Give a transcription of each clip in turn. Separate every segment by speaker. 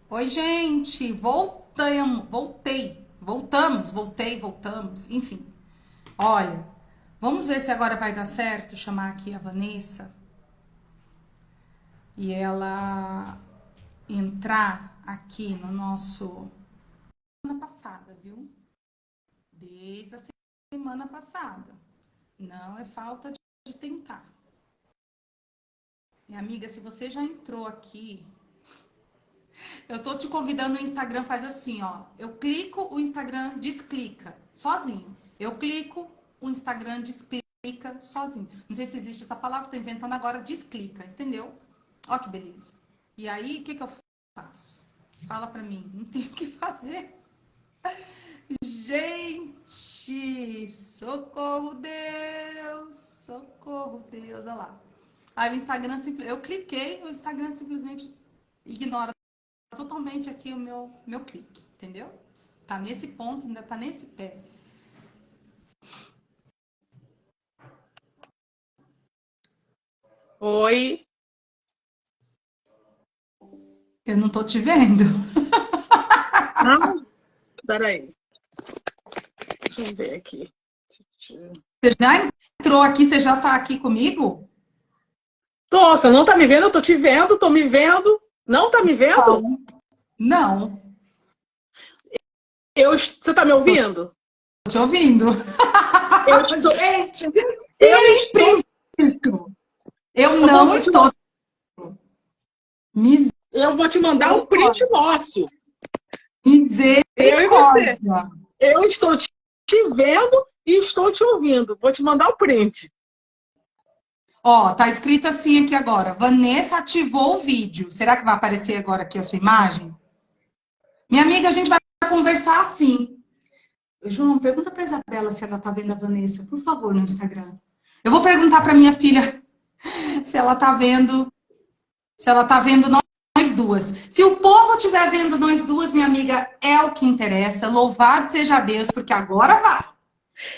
Speaker 1: Oi, gente, voltamos, enfim. Olha, vamos ver se agora vai dar certo chamar aqui a Vanessa e ela entrar aqui no nosso semana passada, viu? Desde a semana passada. Não é falta de tentar. Minha amiga, se você já entrou aqui, eu tô te convidando no Instagram, faz assim, ó. Eu clico, o Instagram desclica, sozinho. Eu clico, o Instagram desclica sozinho. Não sei se existe essa palavra, tô inventando agora, desclica, entendeu? Ó que beleza. E aí, o que que eu faço? Fala pra mim, não tem o que fazer. Gente, socorro Deus, olha lá. Aí o Instagram, eu cliquei, o Instagram simplesmente ignora totalmente aqui o meu clique, entendeu? Tá nesse ponto, ainda tá nesse pé.
Speaker 2: Oi.
Speaker 1: Eu não tô te vendo.
Speaker 2: Não, peraí. Deixa eu ver aqui.
Speaker 1: Você já entrou aqui, você já tá aqui comigo?
Speaker 2: Você não tá me vendo? Eu tô te vendo, tô me vendo. Não tá me vendo?
Speaker 1: Não. Não,
Speaker 2: Você tá me ouvindo?
Speaker 1: tô te ouvindo.
Speaker 2: Eu estou.
Speaker 1: Gente,
Speaker 2: Eu
Speaker 1: tirem
Speaker 2: estou.
Speaker 1: print disso. Eu
Speaker 2: Eu
Speaker 1: não
Speaker 2: vou te,
Speaker 1: estou.
Speaker 2: eu vou te mandar um print
Speaker 1: Misericórdia.
Speaker 2: nosso. Eu e você.
Speaker 1: Misericórdia.
Speaker 2: Eu estou te vendo e estou te ouvindo. Vou te mandar o print.
Speaker 1: Ó, tá escrito assim aqui agora. Vanessa ativou o vídeo. Será que vai aparecer agora aqui a sua imagem? Minha amiga, a gente vai conversar assim. João, pergunta para Isabela se ela tá vendo a Vanessa, por favor, no Instagram. Eu vou perguntar para minha filha se ela tá vendo, se ela tá vendo nós duas. Se o povo estiver vendo nós duas, minha amiga, é o que interessa. Louvado seja Deus, porque agora vai.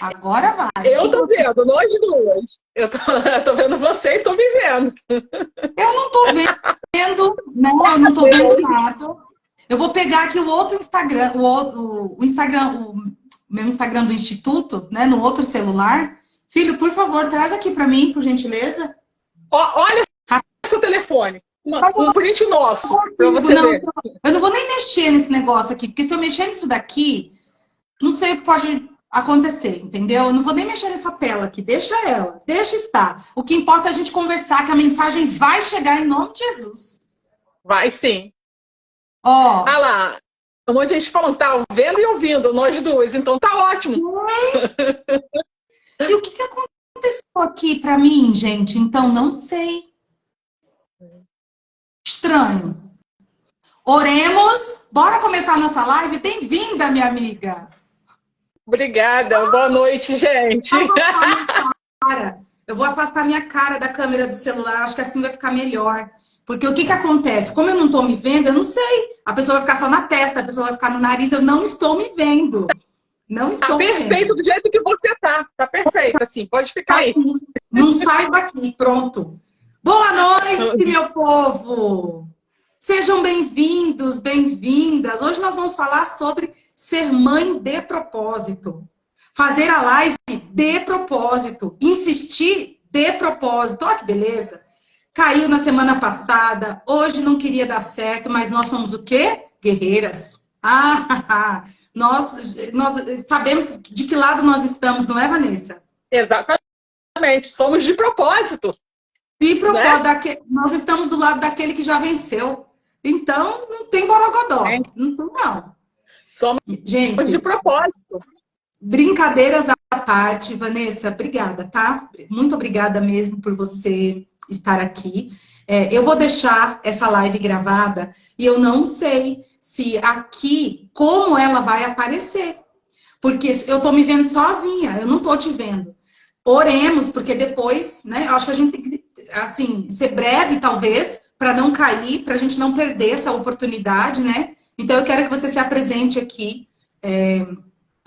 Speaker 1: Agora vai. O
Speaker 2: Eu
Speaker 1: que que
Speaker 2: tô
Speaker 1: você...
Speaker 2: vendo, nós duas. Eu tô vendo você e tô me vendo.
Speaker 1: Eu não tô vendo, né? Eu não tô vendo nada. Eu vou pegar aqui o outro Instagram, o Instagram, o meu Instagram do Instituto, né, no outro celular. Filho, por favor, traz aqui para mim, por gentileza.
Speaker 2: Olha seu telefone.
Speaker 1: Faz
Speaker 2: Um print nosso, para
Speaker 1: comigo,
Speaker 2: você
Speaker 1: não.
Speaker 2: ver.
Speaker 1: Eu não vou nem mexer nesse negócio aqui, porque se eu mexer nisso daqui, não sei o que pode acontecer, entendeu? Eu não vou nem mexer nessa tela aqui, deixa ela, deixa estar. O que importa é a gente conversar, que a mensagem vai chegar em nome de Jesus.
Speaker 2: Vai sim. Ah
Speaker 1: Ó,
Speaker 2: lá, um monte de gente falando, tá vendo e ouvindo, nós duas, então tá ótimo.
Speaker 1: e o que que aconteceu aqui para mim, gente? Então, não sei. Estranho. Oremos. Bora começar a nossa live? Bem-vinda, minha amiga.
Speaker 2: Obrigada, boa noite, gente.
Speaker 1: Afastar minha cara. Eu vou afastar minha cara da câmera do celular. Acho que assim vai ficar melhor. Porque o que que acontece? Como eu não estou me vendo, eu não sei. A pessoa vai ficar só na testa, a pessoa vai ficar no nariz. Eu não estou me vendo. Não
Speaker 2: Tá
Speaker 1: estou me
Speaker 2: perfeito
Speaker 1: vendo.
Speaker 2: do jeito que você tá perfeito, assim, pode ficar
Speaker 1: Tá
Speaker 2: aí.
Speaker 1: aí. Não saio daqui. Pronto. Boa noite, meu povo. Sejam bem-vindos, bem-vindas. Hoje nós vamos falar sobre ser mãe de propósito. Fazer a live de propósito. Insistir de propósito. Olha que beleza. Caiu na semana passada. Hoje não queria dar certo, mas nós somos o quê? Guerreiras. Nós sabemos de que lado nós estamos, não é, Vanessa?
Speaker 2: Exatamente, somos de propósito,
Speaker 1: De
Speaker 2: né?
Speaker 1: propósito, nós estamos do lado daquele que já venceu. Então, não tem borogodó. Não tem, não.
Speaker 2: Somos de
Speaker 1: Gente,
Speaker 2: propósito.
Speaker 1: brincadeiras à parte, Vanessa, obrigada, tá? Muito obrigada mesmo por você estar aqui. Eu vou deixar essa live gravada e eu não sei se aqui, como ela vai aparecer. Porque eu tô me vendo sozinha, eu não tô te vendo. Oremos, porque depois, né? Eu acho que a gente tem que, assim, ser breve, talvez, para não cair, para a gente não perder essa oportunidade, né? Então, eu quero que você se apresente aqui,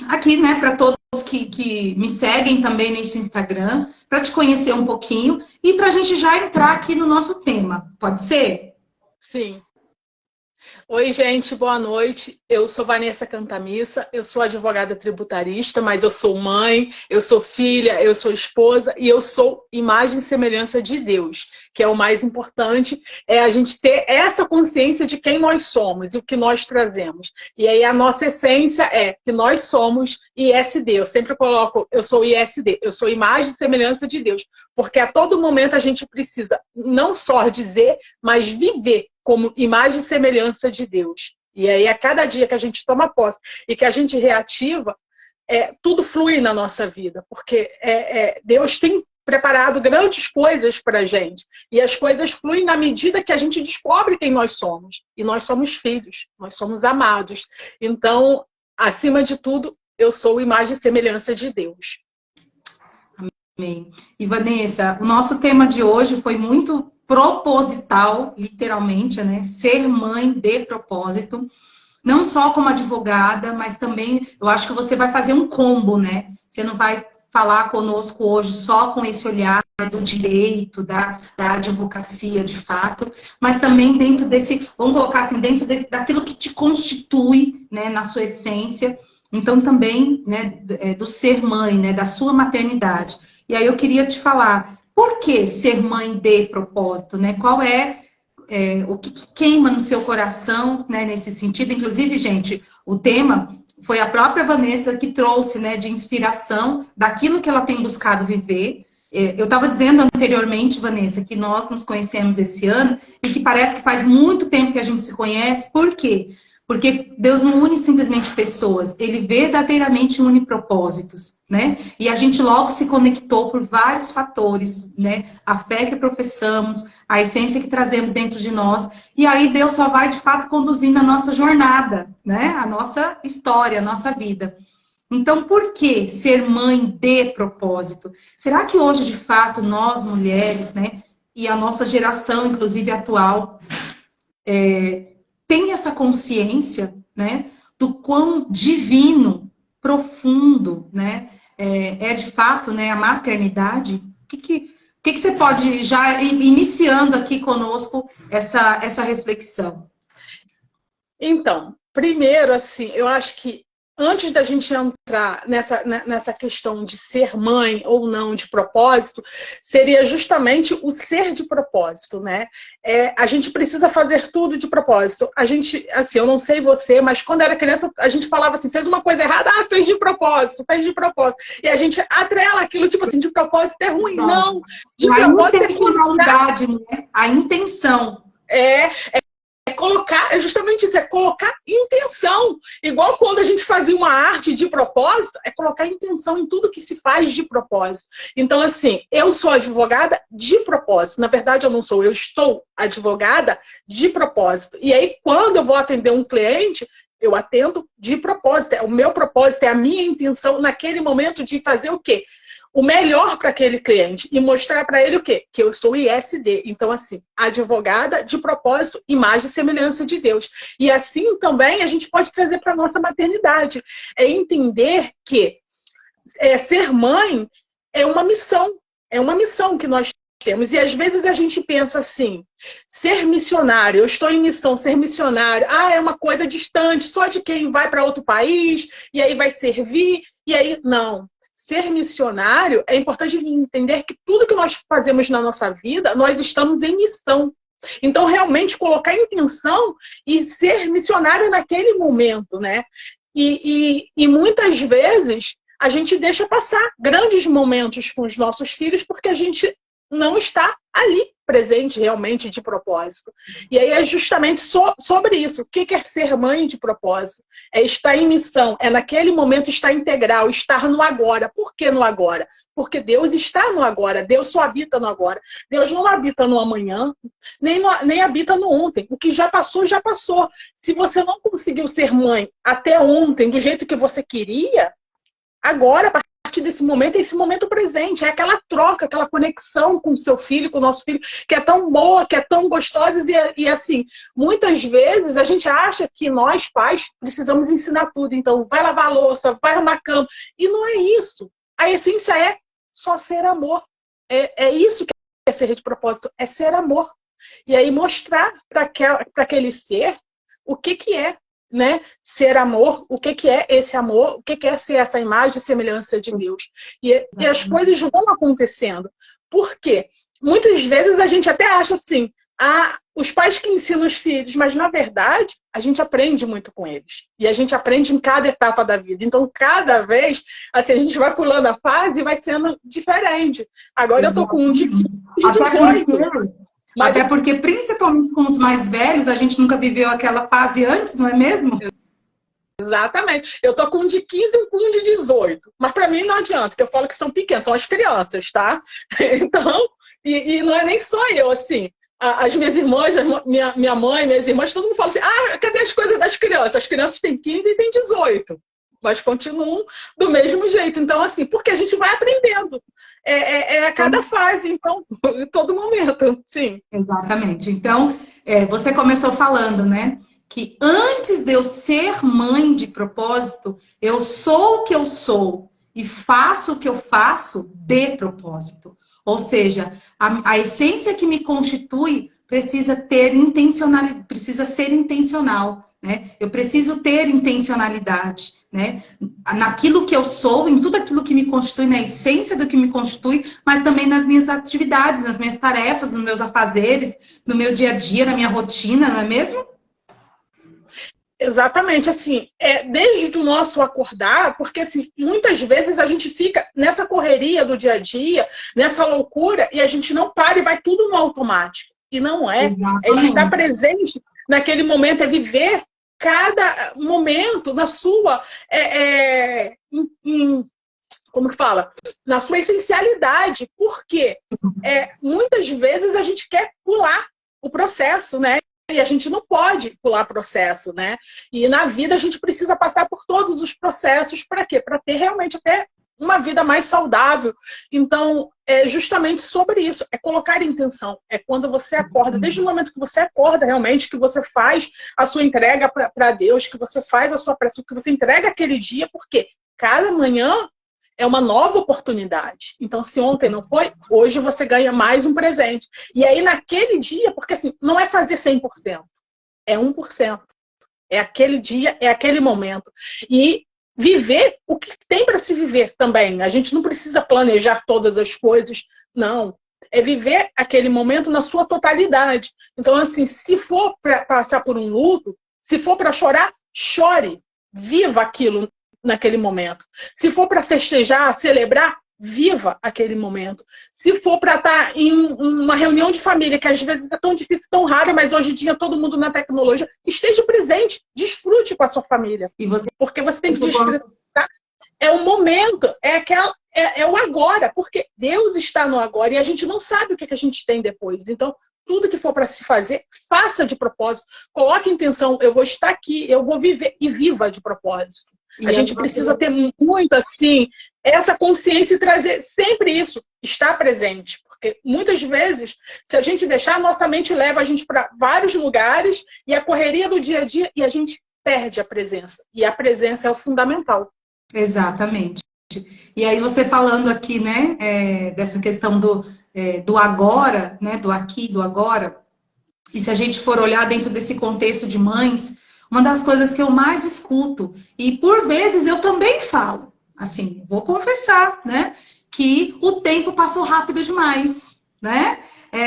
Speaker 1: aqui, né, para todos que me seguem também nesse Instagram, para te conhecer um pouquinho e para a gente já entrar aqui no nosso tema. Pode ser?
Speaker 2: Sim. Oi, gente, boa noite. Eu sou Vanessa Cantamissa, eu sou advogada tributarista, mas eu sou mãe, eu sou filha, eu sou esposa e eu sou imagem e semelhança de Deus, que é o mais importante, é a gente ter essa consciência de quem nós somos e o que nós trazemos. E aí a nossa essência é que nós somos ISD. Eu sempre coloco, eu sou ISD, eu sou imagem e semelhança de Deus, porque a todo momento a gente precisa não só dizer, mas viver como imagem e semelhança de Deus. E aí, a cada dia que a gente toma posse e que a gente reativa, tudo flui na nossa vida, porque Deus tem preparado grandes coisas para a gente. E as coisas fluem na medida que a gente descobre quem nós somos. E nós somos filhos, nós somos amados. Então, acima de tudo, eu sou imagem e semelhança de Deus.
Speaker 1: Amém. E Vanessa, o nosso tema de hoje foi muito proposital, literalmente, né? Ser mãe de propósito. Não só como advogada, mas também eu acho que você vai fazer um combo, né? Você não vai falar conosco hoje só com esse olhar do direito, da advocacia de fato, mas também dentro desse, vamos colocar assim, dentro daquilo que te constitui, né, na sua essência. Então também, né, do ser mãe, né, da sua maternidade. E aí eu queria te falar, por que ser mãe de propósito, né? Qual o que queima no seu coração, né, nesse sentido? Inclusive, gente, o tema foi a própria Vanessa que trouxe, né, de inspiração daquilo que ela tem buscado viver. Eu estava dizendo anteriormente, Vanessa, que nós nos conhecemos esse ano e que parece que faz muito tempo que a gente se conhece. Por quê? Porque Deus não une simplesmente pessoas, Ele verdadeiramente une propósitos, né? E a gente logo se conectou por vários fatores, né? A fé que professamos, a essência que trazemos dentro de nós, e aí Deus só vai, de fato, conduzindo a nossa jornada, né? A nossa história, a nossa vida. Então, por que ser mãe de propósito? Será que hoje, de fato, nós, mulheres, né? E a nossa geração, inclusive atual, tem essa consciência, né, do quão divino, profundo, né, de fato, né, a maternidade? O que você pode já iniciando aqui conosco essa reflexão?
Speaker 2: Então, primeiro, assim, eu acho que antes da gente entrar nessa questão de ser mãe ou não de propósito, seria justamente o ser de propósito, né? A gente precisa fazer tudo de propósito. A gente, assim, eu não sei você, mas quando era criança, a gente falava assim, fez uma coisa errada, fez de propósito, fez de propósito. E a gente atrela aquilo, tipo assim, de propósito é ruim. Não, de propósito é colocar...
Speaker 1: né? A intenção.
Speaker 2: É justamente isso, é colocar intenção. Igual quando a gente fazia uma arte de propósito, é colocar intenção em tudo que se faz de propósito. Então, assim, eu sou advogada de propósito. Na verdade, eu não sou, eu estou advogada de propósito. E aí, quando eu vou atender um cliente, eu atendo de propósito. O meu propósito, é a minha intenção naquele momento de fazer o quê? O melhor para aquele cliente e mostrar para ele o quê? Que eu sou ISD. Então, assim, advogada de propósito, imagem e semelhança de Deus. E assim também a gente pode trazer para a nossa maternidade. É entender que ser mãe é uma missão que nós temos. E às vezes a gente pensa assim, ser missionário, eu estou em missão, ser missionário, é uma coisa distante, só de quem vai para outro país, e aí vai servir, e aí, não. Ser missionário, é importante entender que tudo que nós fazemos na nossa vida, nós estamos em missão. Então, realmente, colocar intenção e ser missionário naquele momento, né? E muitas vezes, a gente deixa passar grandes momentos com os nossos filhos porque a gente não está ali presente realmente de propósito. E aí é justamente sobre isso. O que é ser mãe de propósito? É estar em missão, é naquele momento estar integral, estar no agora. Por que no agora? Porque Deus está no agora, Deus só habita no agora. Deus não habita no amanhã, nem habita no ontem. O que já passou, já passou. Se você não conseguiu ser mãe até ontem, do jeito que você queria, agora, a partir desse momento, é esse momento presente, é aquela troca, aquela conexão com o seu filho, com o nosso filho, que é tão boa, que é tão gostosa, e assim, muitas vezes a gente acha que nós, pais, precisamos ensinar tudo, então vai lavar a louça, vai arrumar a cama, e não é isso. A essência é só ser amor. É isso que é ser de propósito, é ser amor. E aí mostrar para aquele ser o que que é, né, ser amor, o que que é esse amor, o que que é ser essa imagem e semelhança de Deus. E as coisas vão acontecendo. Por quê? Muitas vezes a gente até acha assim, os pais que ensinam os filhos, mas na verdade a gente aprende muito com eles. E a gente aprende em cada etapa da vida. Então, cada vez, assim, a gente vai pulando a fase e vai sendo diferente. Agora eu tô com um de 18.
Speaker 1: Até porque, principalmente com os mais velhos, a gente nunca viveu aquela fase antes, não é mesmo?
Speaker 2: Exatamente. Eu tô com um de 15 e com um de 18. Mas para mim não adianta, porque eu falo que são pequenos, são as crianças, tá? Então, e não é nem só eu, assim. As minhas irmãs, minha mãe, minhas irmãs, todo mundo fala assim, cadê as coisas das crianças? As crianças têm 15 e têm 18. Mas continuam do mesmo jeito. Então, assim, porque a gente vai aprendendo. É a cada fase, então, em todo momento, sim.
Speaker 1: Exatamente. Então, você começou falando, né? Que antes de eu ser mãe de propósito, eu sou o que eu sou e faço o que eu faço de propósito. Ou seja, a essência que me constitui precisa ter intencionalidade, precisa ser intencional, né? Eu preciso ter intencionalidade, né? Naquilo que eu sou, em tudo aquilo que me constitui, na essência do que me constitui, mas também nas minhas atividades, nas minhas tarefas, nos meus afazeres, no meu dia a dia, na minha rotina, não é mesmo?
Speaker 2: Exatamente, assim, desde o nosso acordar, porque assim, muitas vezes a gente fica nessa correria do dia a dia, nessa loucura, e a gente não para e vai tudo no automático. E não é.
Speaker 1: Exatamente.
Speaker 2: É estar presente naquele momento, é viver cada momento na sua, como que fala? Na sua essencialidade. Por quê? Muitas vezes a gente quer pular o processo, né? E a gente não pode pular processo, né? E na vida a gente precisa passar por todos os processos. Para quê? Para ter realmente até uma vida mais saudável. Então, é justamente sobre isso. É colocar intenção. É quando você acorda, desde o momento que você acorda realmente, que você faz a sua entrega para Deus, que você faz a sua prece, que você entrega aquele dia, porque cada manhã é uma nova oportunidade. Então, se ontem não foi, hoje você ganha mais um presente. E aí, naquele dia, porque assim, não é fazer 100%, é 1%. É aquele dia, é aquele momento. E viver o que tem para se viver também. A gente não precisa planejar todas as coisas, não. É viver aquele momento na sua totalidade. Então, assim, se for para passar por um luto, se for para chorar, chore. Viva aquilo naquele momento. Se for para festejar, celebrar, viva aquele momento. Se for para estar em uma reunião de família, que às vezes é tão difícil, tão raro, mas hoje em dia todo mundo na tecnologia, esteja presente, desfrute com a sua família. Porque você tem que desfrutar. É o momento, é o agora, porque Deus está no agora e a gente não sabe o que a gente tem depois. Então, tudo que for para se fazer, faça de propósito. Coloque intenção, eu vou estar aqui, eu vou viver e viva de propósito. A gente precisa ter muito, assim, essa consciência e trazer sempre isso, estar presente. Porque muitas vezes, se a gente deixar, a nossa mente leva a gente para vários lugares e a correria do dia a dia e a gente perde a presença. E a presença é o fundamental.
Speaker 1: Exatamente. E aí você falando aqui, né, dessa questão do agora, né, do aqui, do agora, e se a gente for olhar dentro desse contexto de mães, uma das coisas que eu mais escuto, e por vezes eu também falo, assim, vou confessar, né, que o tempo passou rápido demais, né?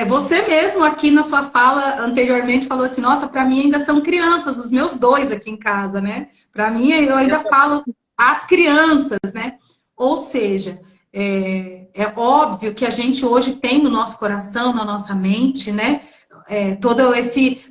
Speaker 1: Você mesmo aqui na sua fala anteriormente falou assim, nossa, para mim ainda são crianças, os meus dois aqui em casa, né? Para mim eu ainda falo as crianças, né? Ou seja, é óbvio que a gente hoje tem no nosso coração, na nossa mente, né? Toda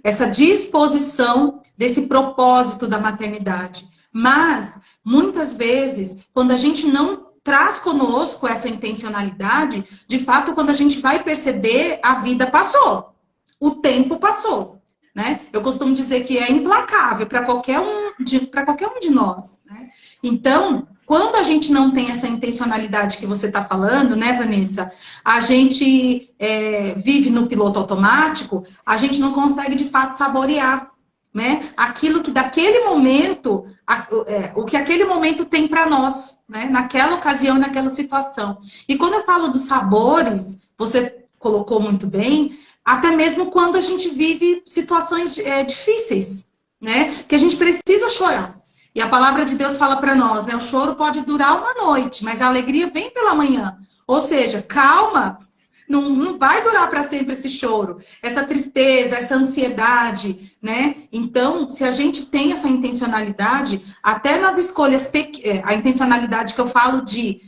Speaker 1: essa disposição desse propósito da maternidade. Mas, muitas vezes, quando a gente não traz conosco essa intencionalidade, de fato, quando a gente vai perceber, a vida passou. O tempo passou. Né? Eu costumo dizer que é implacável para qualquer um de nós. Né? Então, quando a gente não tem essa intencionalidade que você está falando, né, Vanessa? A gente vive no piloto automático, a gente não consegue de fato saborear, né? Aquilo que daquele momento, o que aquele momento tem para nós, né? Naquela ocasião, naquela situação. E quando eu falo dos sabores, você colocou muito bem, até mesmo quando a gente vive situações difíceis, né? Que a gente precisa chorar. E a palavra de Deus fala para nós, né? O choro pode durar uma noite, mas a alegria vem pela manhã. Ou seja, calma, não vai durar para sempre esse choro, essa tristeza, essa ansiedade, né? Então, se a gente tem essa intencionalidade, até nas escolhas, a intencionalidade que eu falo de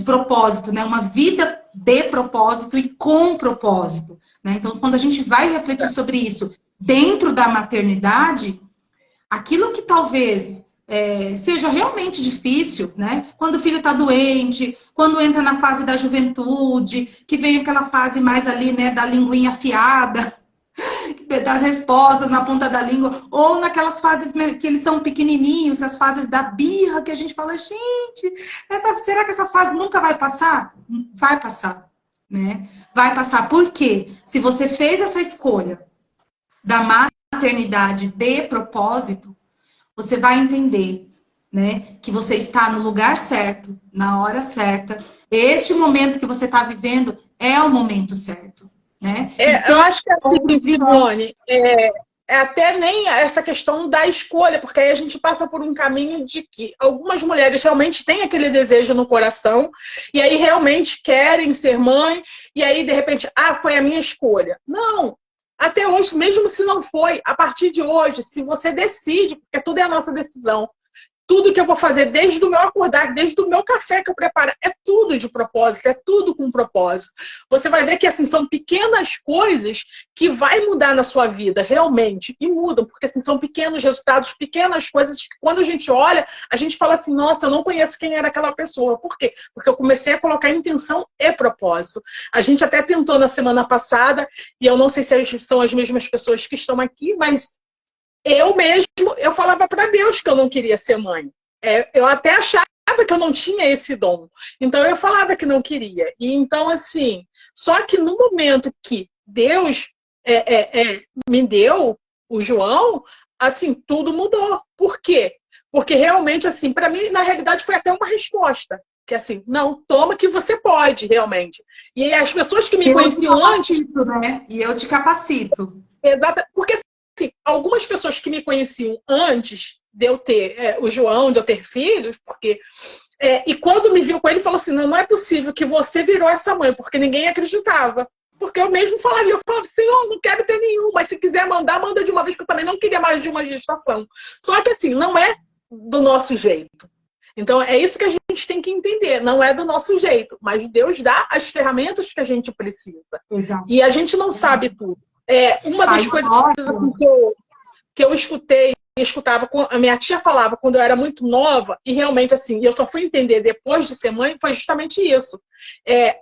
Speaker 1: propósito, né? Uma vida de propósito e com propósito, né? Então, quando a gente vai refletir sobre isso dentro da maternidade, aquilo que talvez seja realmente difícil, né? Quando o filho está doente, quando entra na fase da juventude, que vem aquela fase mais ali, né, da linguinha afiada, das respostas na ponta da língua, ou naquelas fases que eles são pequenininhos, as fases da birra, que a gente fala, gente, será que essa fase nunca vai passar? Vai passar, né? Vai passar. Por quê? Se você fez essa escolha da maternidade de propósito, você vai entender, né, que você está no lugar certo, na hora certa. Este momento que você está vivendo é o momento certo, né? Então,
Speaker 2: eu acho que assim, Simone, até nem essa questão da escolha, porque aí a gente passa por um caminho de que algumas mulheres realmente têm aquele desejo no coração, e aí realmente querem ser mãe, e aí de repente, foi a minha escolha. Não! Até hoje, mesmo se não foi, a partir de hoje, se você decide, porque tudo é a nossa decisão, tudo que eu vou fazer, desde o meu acordar, desde o meu café que eu preparo, é tudo de propósito, é tudo com propósito. Você vai ver que assim, são pequenas coisas que vai mudar na sua vida, realmente, e mudam, porque assim, são pequenos resultados, pequenas coisas que quando a gente olha, a gente fala assim, nossa, eu não conheço quem era aquela pessoa. Por quê? Porque eu comecei a colocar intenção e propósito. A gente até tentou na semana passada, e eu não sei se são as mesmas pessoas que estão aqui, mas eu falava para Deus que eu não queria ser mãe. Eu até achava que eu não tinha esse dom. Então, eu falava que não queria. E então, assim, só que no momento que Deus me deu o João, assim, tudo mudou. Por quê? Porque realmente, assim, para mim, na realidade, foi até uma resposta. Que assim, não, toma que você pode, realmente. E as pessoas que me conheciam antes...
Speaker 1: Né? E eu te capacito.
Speaker 2: Exato. Porque assim, algumas pessoas que me conheciam antes de eu ter o João, de eu ter filhos, porque... e quando me viu com ele, falou assim, não é possível que você virou essa mãe, porque ninguém acreditava. Porque eu mesmo falaria, eu falava, Senhor, não quero ter nenhum, mas se quiser mandar, manda de uma vez, que eu também não queria mais de uma gestação. Só que assim, não é do nosso jeito. Então, é isso que a gente tem que entender. Não é do nosso jeito, mas Deus dá as ferramentas que a gente precisa.
Speaker 1: Exato.
Speaker 2: E a gente não sabe tudo. Uma das coisas assim, que eu escutava, a minha tia falava quando eu era muito nova, e realmente assim, eu só fui entender depois de ser mãe, foi justamente isso.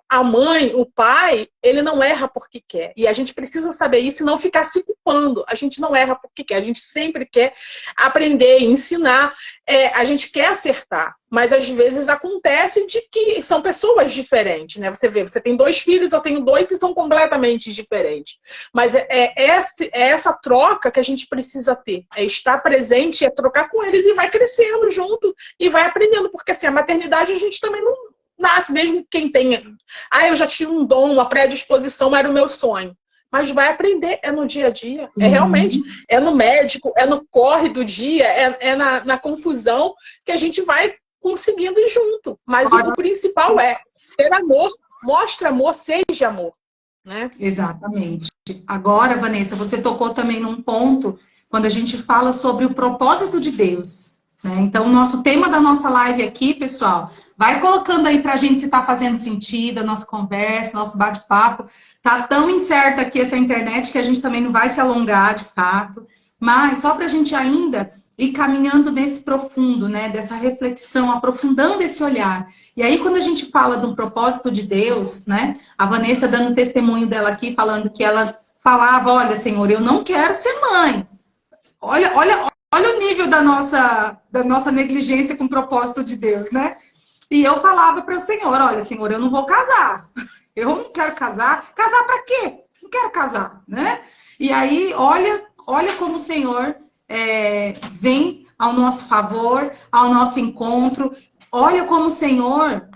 Speaker 2: A mãe, o pai, ele não erra porque quer. E a gente precisa saber isso e não ficar se culpando. A gente não erra porque quer. A gente sempre quer aprender, ensinar. A gente quer acertar. Mas às vezes acontece de que são pessoas diferentes, né? Você vê, você tem 2 filhos, eu tenho 2 e são completamente diferentes. Mas essa troca que a gente precisa ter. É estar presente, é trocar com eles e vai crescendo junto e vai aprendendo. Porque assim, a maternidade a gente também não nasce, mesmo quem tenha. Eu já tinha um dom, uma predisposição, era o meu sonho. Mas vai aprender, no dia a dia. Realmente, no médico, no corre do dia, na confusão que a gente vai conseguindo ir junto. Mas o principal é ser amor, mostre amor, seja amor. Né?
Speaker 1: Exatamente. Agora, Vanessa, você tocou também num ponto quando a gente fala sobre o propósito de Deus. Né? Então, o nosso tema da nossa live aqui, pessoal, vai colocando aí pra gente se tá fazendo sentido, a nossa conversa, nosso bate-papo. Tá tão incerta aqui essa internet que a gente também não vai se alongar, de fato. Mas só pra gente ainda ir caminhando nesse profundo, né? Dessa reflexão, aprofundando esse olhar. E aí, quando a gente fala de um propósito de Deus, né? A Vanessa dando testemunho dela aqui, falando que ela falava, olha, Senhor, eu não quero ser mãe. Olha o nível da nossa negligência com o propósito de Deus, né? E eu falava para o Senhor, olha, Senhor, eu não vou casar. Eu não quero casar. Casar para quê? Não quero casar, né? E aí, olha como o Senhor vem ao nosso favor, ao nosso encontro. Olha como o Senhor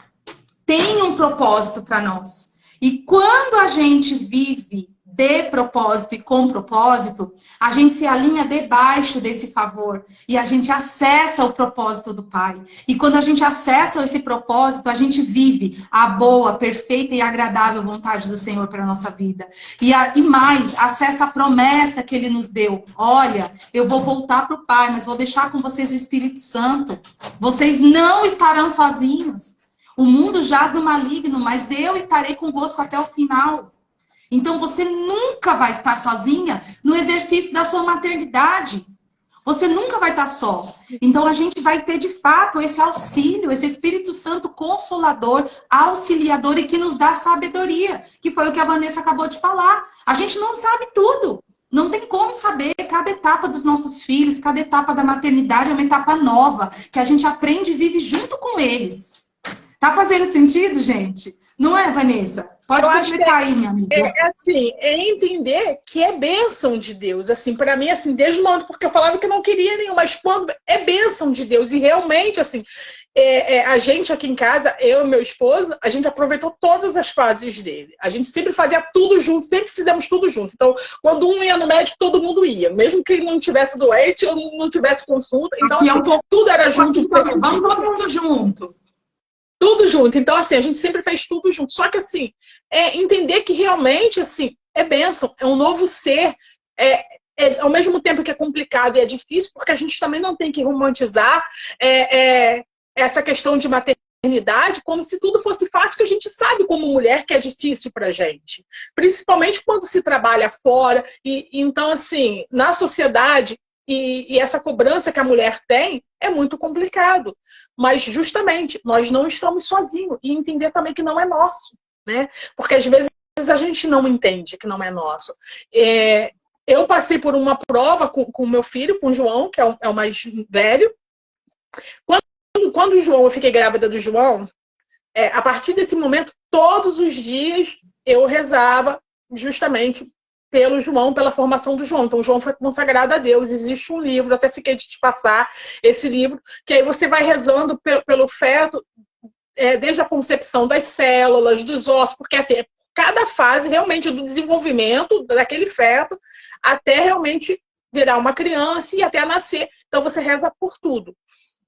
Speaker 1: tem um propósito para nós. E quando a gente vive de propósito e com propósito, a gente se alinha debaixo desse favor e a gente acessa o propósito do Pai. E quando a gente acessa esse propósito, a gente vive a boa, perfeita e agradável vontade do Senhor para a nossa vida. E mais, acessa a promessa que Ele nos deu. Olha, eu vou voltar para o Pai, mas vou deixar com vocês o Espírito Santo. Vocês não estarão sozinhos. O mundo jaz no maligno, mas eu estarei convosco até o final. Então, você nunca vai estar sozinha no exercício da sua maternidade. Você nunca vai estar só. Então, a gente vai ter, de fato, esse auxílio, esse Espírito Santo consolador, auxiliador e que nos dá sabedoria, que foi o que a Vanessa acabou de falar. A gente não sabe tudo. Não tem como saber. Cada etapa dos nossos filhos, cada etapa da maternidade é uma etapa nova, que a gente aprende e vive junto com eles. Tá fazendo sentido, gente? Não é, Vanessa? Pode completar aí, minha amiga.
Speaker 2: É entender que é bênção de Deus. Assim, para mim, assim, desde o momento, porque eu falava que não queria nenhum, mas quando é bênção de Deus. E realmente, assim, a gente aqui em casa, eu e meu esposo, a gente aproveitou todas as fases dele. A gente sempre fazia tudo junto, sempre fizemos tudo junto. Então, quando um ia no médico, todo mundo ia. Mesmo que ele não tivesse doente ou não tivesse consulta. Então, assim, tudo era junto.
Speaker 1: Vamos todo mundo junto.
Speaker 2: Tudo junto. Então, assim, a gente sempre fez tudo junto. Só que, assim, entender que realmente, assim, é bênção, é um novo ser. Ao mesmo tempo que é complicado e é difícil, porque a gente também não tem que romantizar essa questão de maternidade como se tudo fosse fácil, que a gente sabe como mulher que é difícil pra gente. Principalmente quando se trabalha fora. Então, assim, na sociedade, e essa cobrança que a mulher tem é muito complicado. Mas, justamente, nós não estamos sozinhos. E entender também que não é nosso, né? Porque, às vezes, a gente não entende que não é nosso. Eu passei por uma prova com o meu filho, com o João, que é o mais velho. Quando o João, eu fiquei grávida do João, a partir desse momento, todos os dias, eu rezava justamente pelo João, pela formação do João. Então, o João foi consagrado a Deus. Existe um livro, até fiquei de te passar esse livro, que aí você vai rezando pelo feto, desde a concepção das células, dos ossos, porque assim, cada fase realmente do desenvolvimento daquele feto, até realmente virar uma criança e até nascer. Então, você reza por tudo.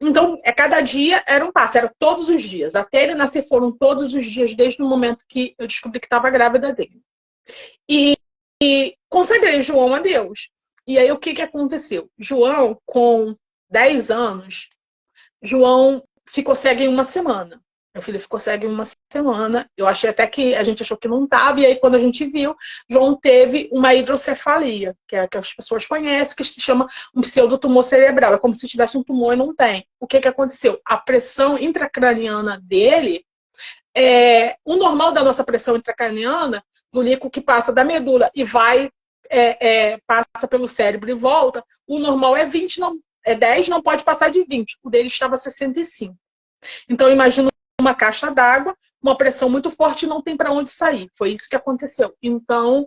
Speaker 2: Então, cada dia era um passo, era todos os dias. Até ele nascer foram todos os dias, desde o momento que eu descobri que estava grávida dele. E consagrei João a Deus. E aí, o que aconteceu? João, com 10 anos, João ficou cego em uma semana. Meu filho ficou cego em uma semana. Eu achei até que a gente achou que não estava. E aí, quando a gente viu, João teve uma hidrocefalia, que as pessoas conhecem, que se chama um pseudotumor cerebral. É como se tivesse um tumor e não tem. O que aconteceu? A pressão intracraniana dele, o normal da nossa pressão intracraniana, do líquido que passa da medula e vai, passa pelo cérebro e volta, o normal é 20, 10, não pode passar de 20. O dele estava 65. Então, imagina uma caixa d'água, uma pressão muito forte e não tem para onde sair. Foi isso que aconteceu. Então,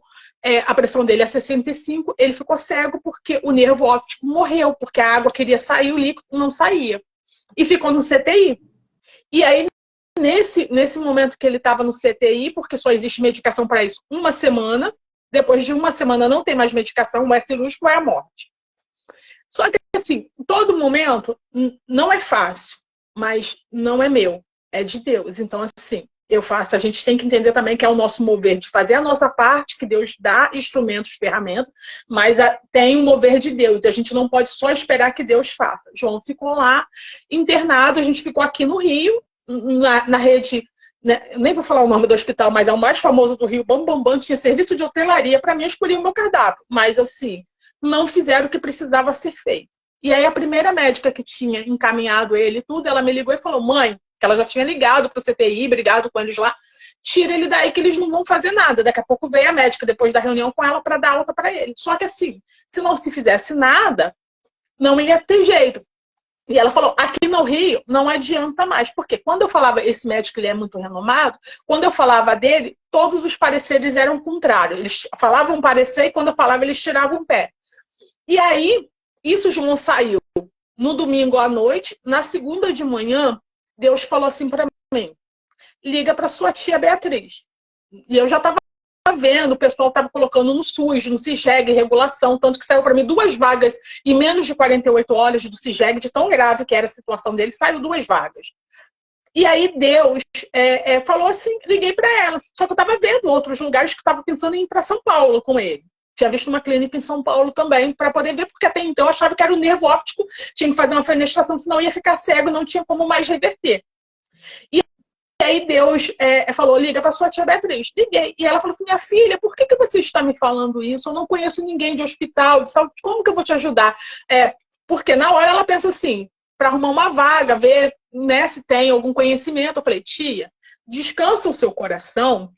Speaker 2: a pressão dele é 65, ele ficou cego porque o nervo óptico morreu, porque a água queria sair, o líquido não saía. E ficou no CTI. E aí, nesse momento que ele estava no CTI, porque só existe medicação para isso, uma semana, depois de uma semana não tem mais medicação, é cirúrgico, é a morte. Só que, assim, todo momento não é fácil, mas não é meu, é de Deus. Então, assim, eu faço, a gente tem que entender também que é o nosso mover de fazer a nossa parte, que Deus dá instrumentos, ferramentas, mas tem o mover de Deus, e a gente não pode só esperar que Deus faça. João ficou lá, internado, a gente ficou aqui no Rio, na rede, né, nem vou falar o nome do hospital, mas é o mais famoso do Rio, Bambambam, tinha serviço de hotelaria, para mim eu escolhi o meu cardápio, mas assim, não fizeram o que precisava ser feito. E aí a primeira médica que tinha encaminhado ele tudo, ela me ligou e falou, mãe, que ela já tinha ligado para o CTI, brigado com eles lá, tira ele daí que eles não vão fazer nada. Daqui a pouco veio a médica depois da reunião com ela para dar alta para ele. Só que assim, se não se fizesse nada, não ia ter jeito. E ela falou, aqui no Rio não adianta mais. Porque quando eu falava, esse médico ele é muito renomado, quando eu falava dele, todos os pareceres eram contrários. Eles falavam um parecer e quando eu falava eles tiravam o pé. E aí, isso João saiu no domingo à noite, na segunda de manhã, Deus falou assim para mim, liga para sua tia Beatriz. E eu já estava vendo, o pessoal estava colocando no SUS, no CIGEG, regulação, tanto que saiu para mim 2 vagas em menos de 48 horas do CIGEG, de tão grave que era a situação dele, saiu 2 vagas. E aí Deus falou assim, liguei para ela. Só que eu estava vendo outros lugares que eu estava pensando em ir para São Paulo com ele. Tinha visto uma clínica em São Paulo também, para poder ver, porque até então eu achava que era o nervo óptico, tinha que fazer uma fenestração, senão ia ficar cego, não tinha como mais reverter. E aí Deus falou, liga para sua tia Beatriz. Liguei. E ela falou assim, minha filha, por que você está me falando isso? Eu não conheço ninguém de hospital, de saúde, como que eu vou te ajudar? Porque na hora ela pensa assim, para arrumar uma vaga, ver, né, se tem algum conhecimento. Eu falei, tia, descansa o seu coração,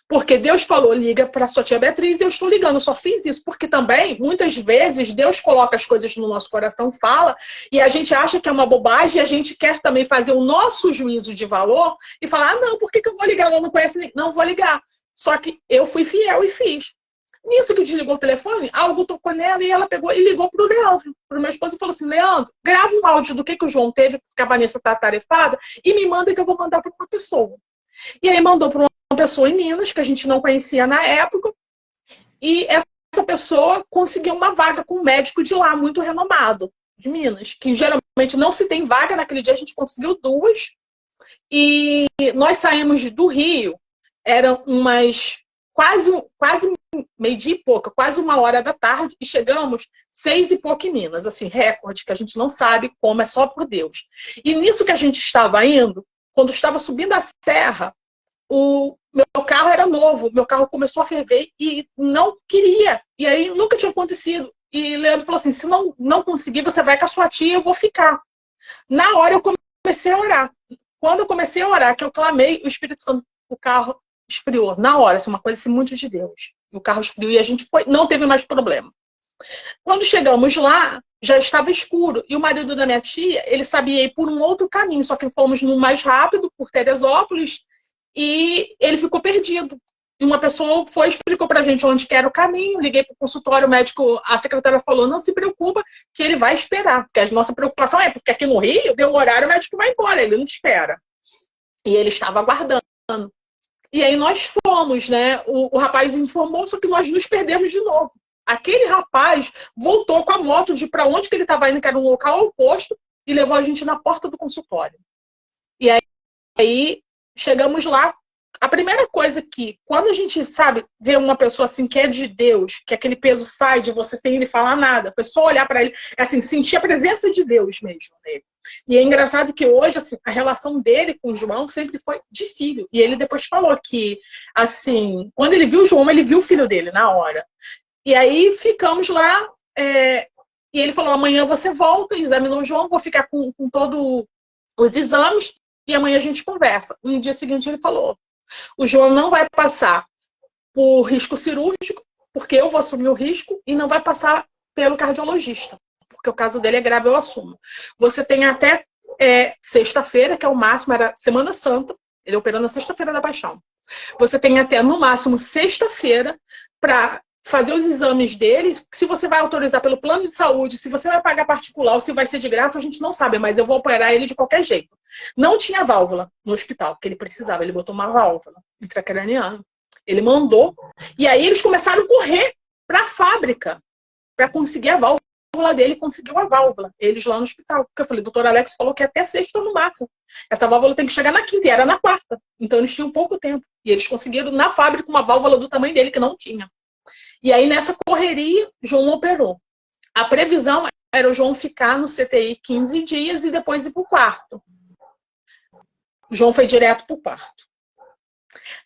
Speaker 2: porque Deus falou, liga para sua tia Beatriz, e eu estou ligando, eu só fiz isso, porque também, muitas vezes, Deus coloca as coisas no nosso coração, fala, e a gente acha que é uma bobagem, e a gente quer também fazer o nosso juízo de valor, e falar, não, por que eu vou ligar? Eu não conheço ninguém. Não vou ligar. Só que eu fui fiel e fiz. Nisso que desligou o telefone, algo tocou nela e ela pegou e ligou pro Leandro, pro meu esposo, e falou assim, Leandro, grava um áudio do que o João teve, porque a Vanessa tá atarefada, e me manda que eu vou mandar para uma pessoa. E aí mandou para uma pessoa em Minas, que a gente não conhecia na época, e essa pessoa conseguiu uma vaga com um médico de lá, muito renomado, de Minas, que geralmente não se tem vaga, naquele dia a gente conseguiu 2, e nós saímos do Rio, eram umas quase meio-dia e pouca, quase 1h da tarde, e chegamos 6 e pouco em Minas, assim, recorde, que a gente não sabe como, é só por Deus. E nisso que a gente estava indo, quando estava subindo a serra, o meu carro era novo, meu carro começou a ferver e não queria. E aí nunca tinha acontecido. E Leandro falou assim, se não conseguir, você vai com a sua tia, eu vou ficar. Na hora eu comecei a orar. Quando eu comecei a orar, que eu clamei, o Espírito Santo, o carro esfriou. Na hora, assim, uma coisa assim, muito de Deus. O carro esfriou e a gente foi, não teve mais problema. Quando chegamos lá, já estava escuro. E o marido da minha tia, ele sabia ir por um outro caminho, só que fomos no mais rápido, por Teresópolis, e ele ficou perdido. E uma pessoa foi, explicou pra gente onde que era o caminho, liguei pro consultório, o médico, a secretária falou, não se preocupa, que ele vai esperar. Porque a nossa preocupação é, porque aqui no Rio, deu o horário, o médico vai embora, ele não te espera. E ele estava aguardando. E aí nós fomos, né? O rapaz informou, só que nós nos perdemos de novo. Aquele rapaz voltou com a moto de para onde que ele estava indo, que era um local oposto, e levou a gente na porta do consultório. E aí chegamos lá. A primeira coisa que, quando a gente, sabe, vê uma pessoa assim que é de Deus, que aquele peso sai de você sem ele falar nada, foi só olhar para ele, assim, sentir a presença de Deus mesmo nele. E é engraçado que hoje, assim, a relação dele com o João sempre foi de filho. E ele depois falou que, assim, quando ele viu o João, ele viu o filho dele na hora. E aí ficamos lá, e ele falou, amanhã você volta, examinou o João, vou ficar com todos os exames, e amanhã a gente conversa. No dia seguinte ele falou, o João não vai passar por risco cirúrgico, porque eu vou assumir o risco, e não vai passar pelo cardiologista, porque o caso dele é grave, eu assumo. Você tem até sexta-feira, que é o máximo, era Semana Santa, ele operou na sexta-feira da Paixão. Você tem até, no máximo, sexta-feira para fazer os exames dele. Se você vai autorizar pelo plano de saúde, se você vai pagar particular ou se vai ser de graça, a gente não sabe, mas eu vou operar ele de qualquer jeito. Não tinha válvula no hospital, que ele precisava, ele botou uma válvula intracraniana. Ele mandou, e aí eles começaram a correr para a fábrica para conseguir a válvula dele, conseguiu a válvula, eles lá no hospital. Porque eu falei, doutor Alex falou que até sexta no máximo. Essa válvula tem que chegar na quinta, e era na quarta. Então eles tinham pouco tempo. E eles conseguiram na fábrica uma válvula do tamanho dele, que não tinha. E aí, nessa correria, João operou. A previsão era o João ficar no CTI 15 dias e depois ir para o quarto. O João foi direto para o quarto.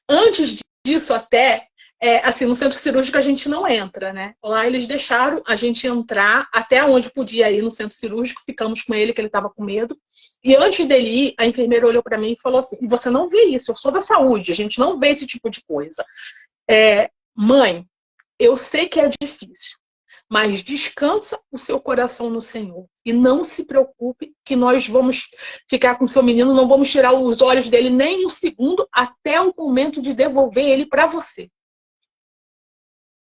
Speaker 2: Antes disso, até, assim, no centro cirúrgico a gente não entra, né? Lá eles deixaram a gente entrar até onde podia ir no centro cirúrgico. Ficamos com ele, que ele estava com medo. E antes dele ir, a enfermeira olhou para mim e falou assim, você não vê isso, eu sou da saúde, a gente não vê esse tipo de coisa. Mãe, eu sei que é difícil, mas descansa o seu coração no Senhor. E não se preocupe que nós vamos ficar com seu menino, não vamos tirar os olhos dele nem um segundo até o momento de devolver ele para você.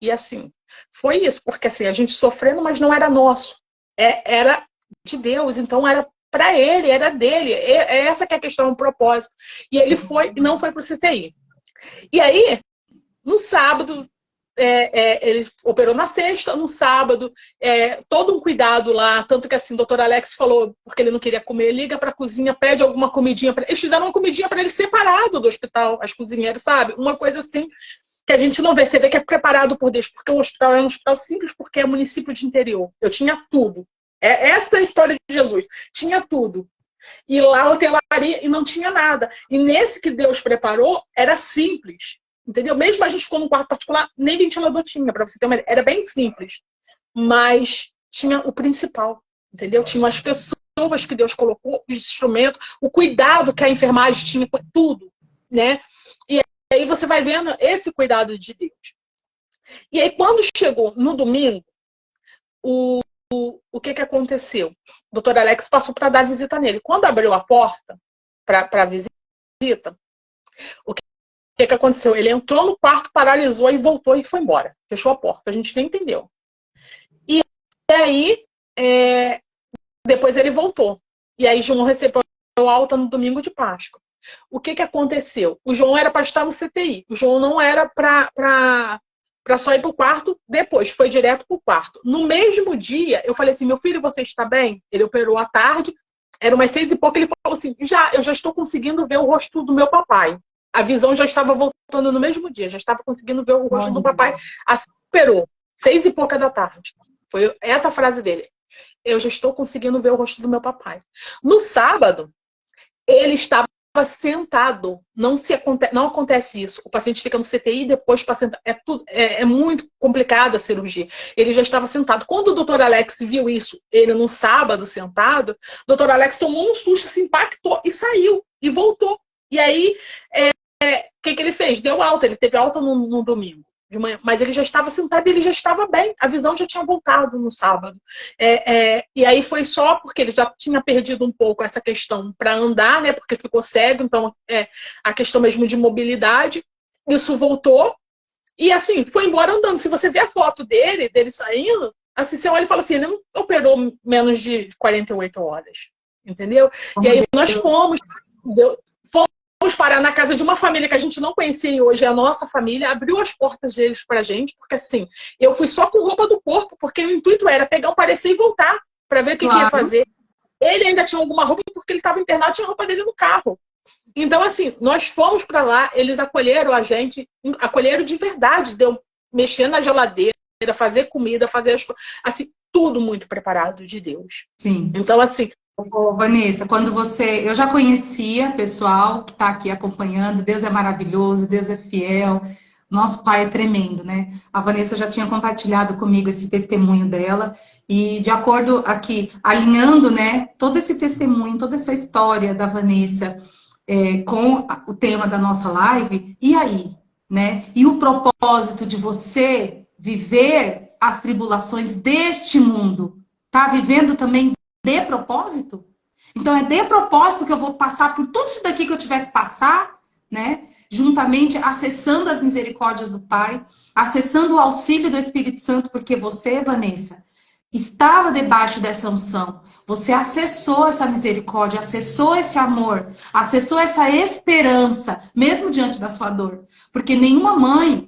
Speaker 2: E assim, foi isso, porque assim, a gente sofrendo, mas não era nosso. Era de Deus, então era para ele, era dele. Essa que é a questão, o propósito. E ele foi e não foi para o CTI. E aí, No sábado, ele operou na sexta, no sábado, todo um cuidado lá, tanto que assim, o doutor Alex falou, porque ele não queria comer, liga para a cozinha, pede alguma comidinha, eles fizeram uma comidinha para ele separado do hospital, as cozinheiras, sabe? Uma coisa assim, que a gente não vê, você vê que é preparado por Deus, porque o hospital é um hospital simples, porque é município de interior, eu tinha tudo. Essa é a história de Jesus, tinha tudo. E lá hotelaria e não tinha nada. E nesse que Deus preparou, era simples. Entendeu? Mesmo a gente ficou num quarto particular, nem ventilador tinha, para você ter uma ideia. Era bem simples. Mas tinha o principal. Entendeu? Tinha as pessoas que Deus colocou, os instrumentos, o cuidado que a enfermagem tinha com tudo. Né? E aí você vai vendo esse cuidado de Deus. E aí, quando chegou no domingo, o que aconteceu? O doutor Alex passou para dar visita nele. Quando abriu a porta para a visita, o que aconteceu? Ele entrou no quarto, paralisou e voltou e foi embora. Fechou a porta. A gente nem entendeu. E aí, depois ele voltou. E aí, João recebeu alta no domingo de Páscoa. O que aconteceu? O João era para estar no CTI. O João não era para só ir para o quarto, depois foi direto para o quarto. No mesmo dia, eu falei assim, meu filho, você está bem? Ele operou à tarde, era umas 6 e pouco, ele falou assim, eu já estou conseguindo ver o rosto do meu papai. A visão já estava voltando no mesmo dia, já estava conseguindo ver o rosto do papai. Assim, operou, 6 e pouca da tarde. Foi essa a frase dele. Eu já estou conseguindo ver o rosto do meu papai. No sábado, ele estava sentado. Não acontece isso. O paciente fica no CTI e depois o paciente... É muito complicado a cirurgia. Ele já estava sentado. Quando o doutor Alex viu isso, ele no sábado sentado, o doutor Alex tomou um susto, se impactou e saiu. E voltou. E aí, o que ele fez? Deu alta. Ele teve alta no domingo de manhã, mas ele já estava sentado e ele já estava bem. A visão já tinha voltado no sábado. E aí foi só porque ele já tinha perdido um pouco essa questão para andar, né? Porque ficou cego, então a questão mesmo de mobilidade. Isso voltou e assim, foi embora andando. Se você ver a foto dele saindo, assim, você olha e fala assim, ele não operou menos de 48 horas. Entendeu? E aí nós fomos parar na casa de uma família que a gente não conhecia e hoje é a nossa família, abriu as portas deles pra gente, porque assim, eu fui só com roupa do corpo, porque o intuito era pegar um parecer e voltar, pra ver o que ia fazer. Ele ainda tinha alguma roupa, porque ele estava internado, tinha a roupa dele no carro. Então, assim, nós fomos pra lá, eles acolheram a gente, acolheram de verdade, deu mexer na geladeira, fazer comida, fazer as coisas, assim, tudo muito preparado de Deus.
Speaker 1: Sim.
Speaker 2: Então, assim,
Speaker 1: Vanessa, eu já conhecia pessoal que está aqui acompanhando, Deus é maravilhoso, Deus é fiel, nosso Pai é tremendo, né? A Vanessa já tinha compartilhado comigo esse testemunho dela, e de acordo aqui, alinhando, né, todo esse testemunho, toda essa história da Vanessa com o tema da nossa live, e aí, né? E o propósito de você viver as tribulações deste mundo, tá vivendo também de propósito? Então, é de propósito que eu vou passar por tudo isso daqui que eu tiver que passar, né? Juntamente, acessando as misericórdias do Pai, acessando o auxílio do Espírito Santo, porque você, Vanessa, estava debaixo dessa unção. Você acessou essa misericórdia, acessou esse amor, acessou essa esperança, mesmo diante da sua dor. Porque nenhuma mãe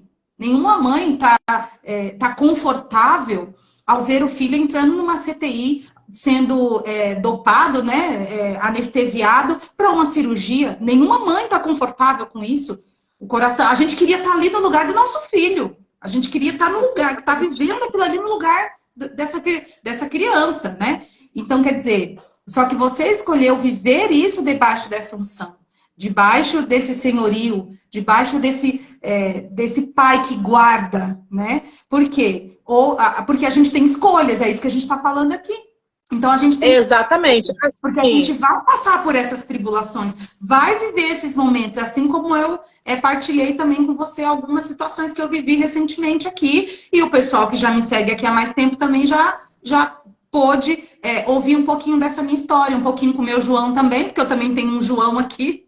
Speaker 1: tá confortável ao ver o filho entrando numa CTI, sendo dopado, né, anestesiado para uma cirurgia. Nenhuma mãe está confortável com isso. O coração, a gente queria estar ali no lugar do nosso filho. A gente queria estar no lugar, estar vivendo aquilo ali no lugar dessa criança, né? Então, quer dizer, só que você escolheu viver isso debaixo dessa unção, debaixo desse senhorio, debaixo desse pai que guarda, né? Por quê? Porque a gente tem escolhas, é isso que a gente está falando aqui. Então a gente tem...
Speaker 2: Exatamente.
Speaker 1: Porque a gente vai passar por essas tribulações, vai viver esses momentos, assim como eu partilhei também com você algumas situações que eu vivi recentemente aqui, e o pessoal que já me segue aqui há mais tempo também já pôde ouvir um pouquinho dessa minha história, um pouquinho com o meu João também, porque eu também tenho um João aqui,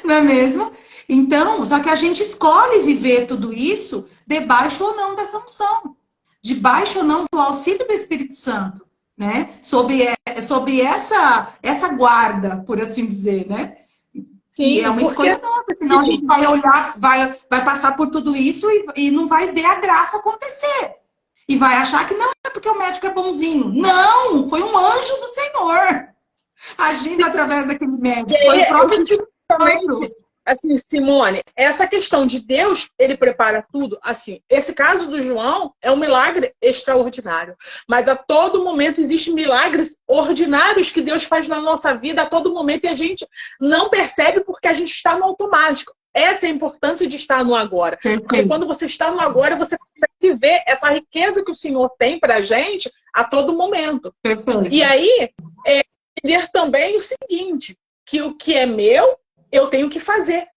Speaker 1: não é mesmo? Então, só que a gente escolhe viver tudo isso debaixo ou não dessa unção, debaixo ou não do auxílio do Espírito Santo, né? Sob essa guarda, por assim dizer, né? E é
Speaker 2: Sim,
Speaker 1: uma
Speaker 2: porque
Speaker 1: escolha nossa, senão a gente vai olhar, vai passar por tudo isso e não vai ver a graça acontecer. E vai achar que não é porque o médico é bonzinho. Não, foi um anjo do Senhor agindo através daquele
Speaker 2: e
Speaker 1: médico. Foi
Speaker 2: aí,
Speaker 1: o próprio Espírito
Speaker 2: justamente,
Speaker 1: Santo.
Speaker 2: assim, Simone, essa questão de Deus, ele prepara tudo, assim, esse caso do João é um milagre extraordinário, mas a todo momento existem milagres ordinários que Deus faz na nossa vida a todo momento e a gente não percebe porque a gente está no automático. Essa é a importância de estar no agora. Porque
Speaker 1: Perfeito,
Speaker 2: quando você está no agora, você consegue ver essa riqueza que o Senhor tem para a gente a todo momento. E
Speaker 1: perfeito.
Speaker 2: aí, entender também o seguinte, que o que é meu, eu tenho que fazer.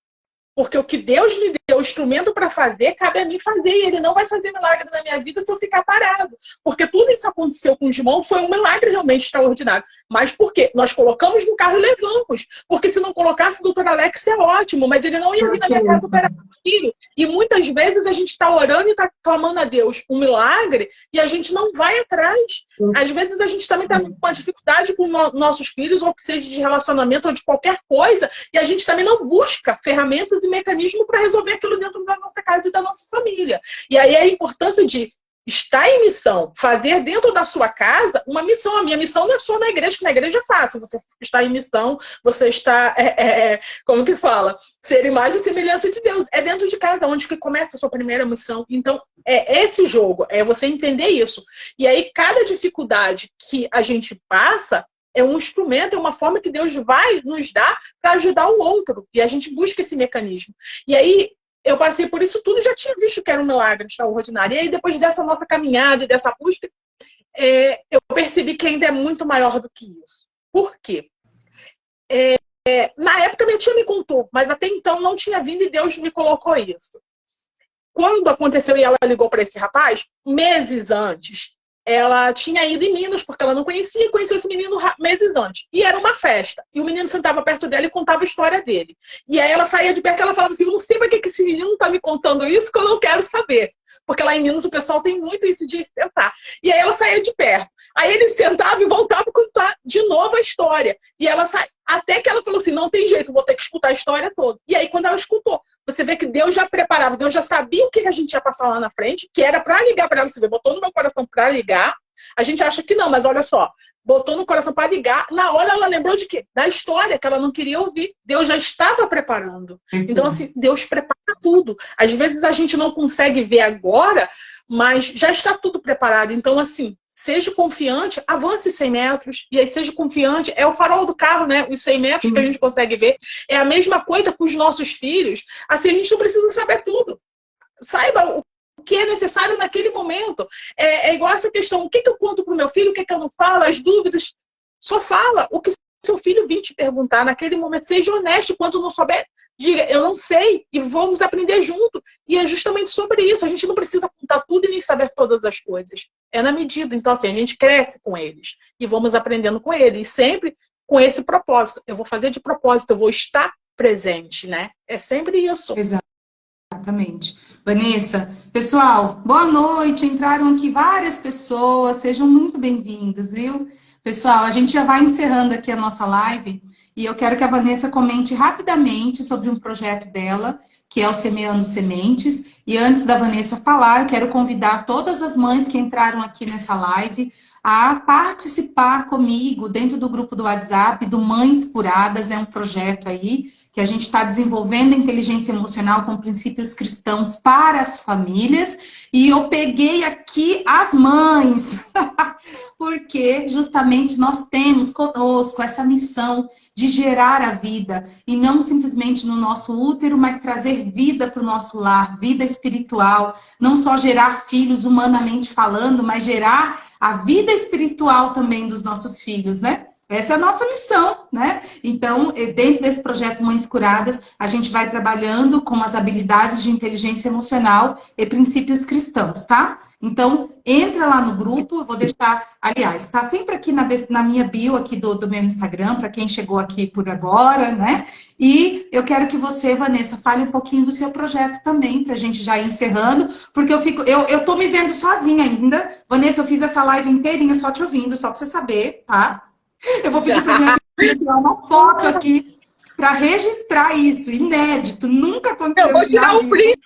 Speaker 2: Porque o que Deus me deu, o instrumento para fazer, cabe a mim fazer. E Ele não vai fazer milagre na minha vida se eu ficar parado. Porque tudo isso aconteceu com o João, foi um milagre realmente extraordinário. Mas por quê? Nós colocamos no carro e levamos. Porque se não colocasse, o doutor Alex é ótimo, mas ele não ia vir na minha casa operar meu filho. E muitas vezes a gente está orando e está clamando a Deus um milagre e a gente não vai atrás. Às vezes a gente também está com uma dificuldade com nossos filhos, ou que seja de relacionamento ou de qualquer coisa, e a gente também não busca ferramentas e mecanismo para resolver aquilo dentro da nossa casa e da nossa família. E aí a importância de estar em missão, fazer dentro da sua casa uma missão. A minha missão não é só na igreja, que na igreja é fácil. Você está em missão, você está, como que fala? Ser imagem e semelhança de Deus. É dentro de casa, onde que começa a sua primeira missão. Então, é esse jogo, é você entender isso. E aí, cada dificuldade que a gente passa, é um instrumento, é uma forma que Deus vai nos dar para ajudar o outro. E a gente busca esse mecanismo. E aí, eu passei por isso tudo e já tinha visto que era um milagre extraordinário. E aí, depois dessa nossa caminhada e dessa busca, eu percebi que ainda é muito maior do que isso. Por quê? Na época, minha tia me contou, mas até então não tinha vindo e Deus me colocou isso. Quando aconteceu e ela ligou para esse rapaz, meses antes, ela tinha ido em Minas, porque ela não conhecia, conheceu esse menino meses antes. E era uma festa. E o menino sentava perto dela e contava a história dele. E aí ela saía de perto e ela falava assim, eu não sei para que esse menino está me contando isso, que eu não quero saber. Porque lá em Minas o pessoal tem muito isso de sentar. E aí ela saía de perto. Aí ele sentava e voltava a contar de novo a história. E ela até que ela falou assim, não tem jeito, vou ter que escutar a história toda. E aí quando ela escutou, você vê que Deus já preparava, Deus já sabia o que a gente ia passar lá na frente, que era para ligar para ela, você vê, botou no meu coração para ligar. A gente acha que não, mas olha só, botou no coração para ligar, na hora ela lembrou de quê? Da história que ela não queria ouvir. Deus já estava preparando. Então, assim, Deus prepara tudo. Às vezes a gente não consegue ver agora, mas já está tudo preparado. Então, assim, seja confiante, avance 100 metros. E aí, seja confiante, é o farol do carro, né? Os 100 metros que a gente consegue ver. É a mesma coisa com os nossos filhos. Assim, a gente não precisa saber tudo. Saiba o que é necessário naquele momento. É igual essa questão, o que eu conto para o meu filho, o que eu não falo, as dúvidas. Só fala o que seu filho vir te perguntar naquele momento. Seja honesto, quando não souber, diga, eu não sei, e vamos aprender junto. E é justamente sobre isso. A gente não precisa contar tudo e nem saber todas as coisas. É na medida. Então, assim, a gente cresce com eles e vamos aprendendo com eles. E sempre com esse propósito. Eu vou fazer de propósito, eu vou estar presente, né? É sempre isso.
Speaker 1: Exatamente. Vanessa, pessoal, boa noite. Entraram aqui várias pessoas, sejam muito bem-vindos, viu? Pessoal, a gente já vai encerrando aqui a nossa live e eu quero que a Vanessa comente rapidamente sobre um projeto dela, que é o Semeando Sementes. E antes da Vanessa falar, eu quero convidar todas as mães que entraram aqui nessa live a participar comigo dentro do grupo do WhatsApp do Mães Curadas. É um projeto aí que a gente está desenvolvendo inteligência emocional com princípios cristãos para as famílias. E eu peguei aqui as mães, porque justamente nós temos conosco essa missão de gerar a vida, e não simplesmente no nosso útero, mas trazer vida para o nosso lar, vida espiritual, não só gerar filhos humanamente falando, mas gerar a vida espiritual também dos nossos filhos, né? Essa é a nossa missão, né? Então, dentro desse projeto Mães Curadas, a gente vai trabalhando com as habilidades de inteligência emocional e princípios cristãos, tá? Então, entra lá no grupo, eu vou deixar, aliás, está sempre aqui na minha bio aqui do meu Instagram, para quem chegou aqui por agora, né? E eu quero que você, Vanessa, fale um pouquinho do seu projeto também, para a gente já ir encerrando, porque eu tô me vendo sozinha ainda. Vanessa, eu fiz essa live inteirinha só te ouvindo, só para você saber, tá? Eu vou pedir para minha amiga tirar uma foto aqui. para registrar isso, inédito, nunca aconteceu.
Speaker 2: Eu vou tirar um print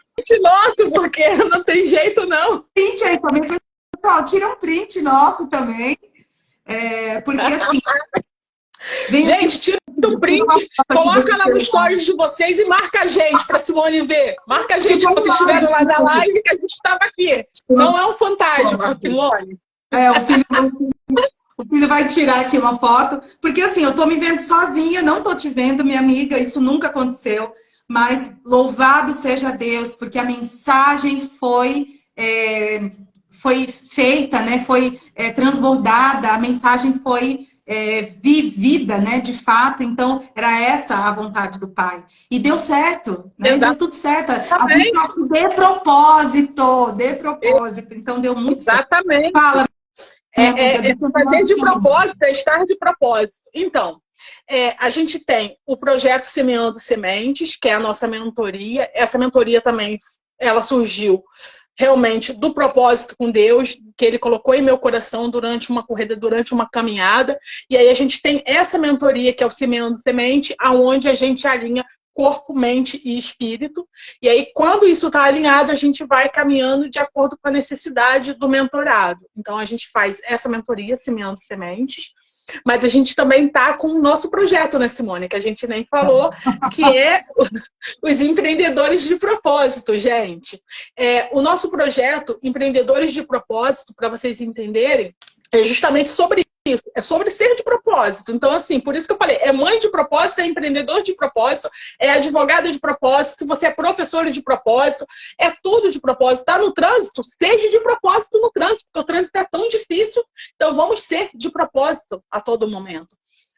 Speaker 2: nosso, porque não tem jeito, não.
Speaker 1: Print aí também, pessoal, tira um print nosso também. Porque assim.
Speaker 2: Gente, tira um print, coloca lá no stories de vocês e marca a gente para Simone ver. Marca a gente que vocês estiveram lá na live que a gente estava aqui. Não é um fantasma, Simone.
Speaker 1: O filho vai tirar aqui uma foto, porque assim, eu tô me vendo sozinha, não tô te vendo, minha amiga, isso nunca aconteceu, mas louvado seja Deus, porque a mensagem foi feita, né? Foi transbordada, a mensagem foi vivida, né? De fato, então era essa a vontade do Pai. E deu certo, né? Deu tudo certo. A gente de propósito, então deu muito certo.
Speaker 2: Exatamente.
Speaker 1: Fala.
Speaker 2: Fazer de propósito, estar de propósito. Então, a gente tem o projeto Semeando Sementes, que é a nossa mentoria. Essa mentoria também, ela surgiu realmente do propósito com Deus, que Ele colocou em meu coração durante uma corrida, durante uma caminhada. E aí a gente tem essa mentoria, que é o Semeando Semente, aonde a gente alinha corpo, mente e espírito. E aí, quando isso está alinhado, a gente vai caminhando de acordo com a necessidade do mentorado. Então, a gente faz essa mentoria, Semeando Sementes, mas a gente também está com o nosso projeto, né, Simone? Que a gente nem falou, que é os Empreendedores de Propósito, gente. O nosso projeto, Empreendedores de Propósito, para vocês entenderem, é justamente sobre isso, é sobre ser de propósito. Então, assim, por isso que eu falei, é mãe de propósito, é empreendedor de propósito, é advogada de propósito, se você é professor de propósito, é tudo de propósito. Tá no trânsito? Seja de propósito no trânsito, porque o trânsito é tão difícil, então vamos ser de propósito a todo momento.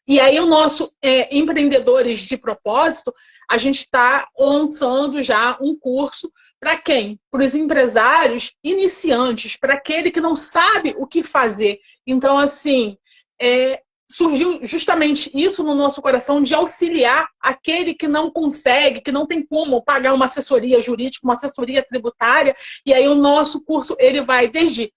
Speaker 2: E aí o nosso Empreendedores de Propósito, a gente está lançando já um curso para quem? Para os empresários iniciantes, para aquele que não sabe o que fazer. Então, assim, surgiu justamente isso no nosso coração de auxiliar aquele que não consegue, que não tem como pagar uma assessoria jurídica, uma assessoria tributária. E aí o nosso curso, ele vai desde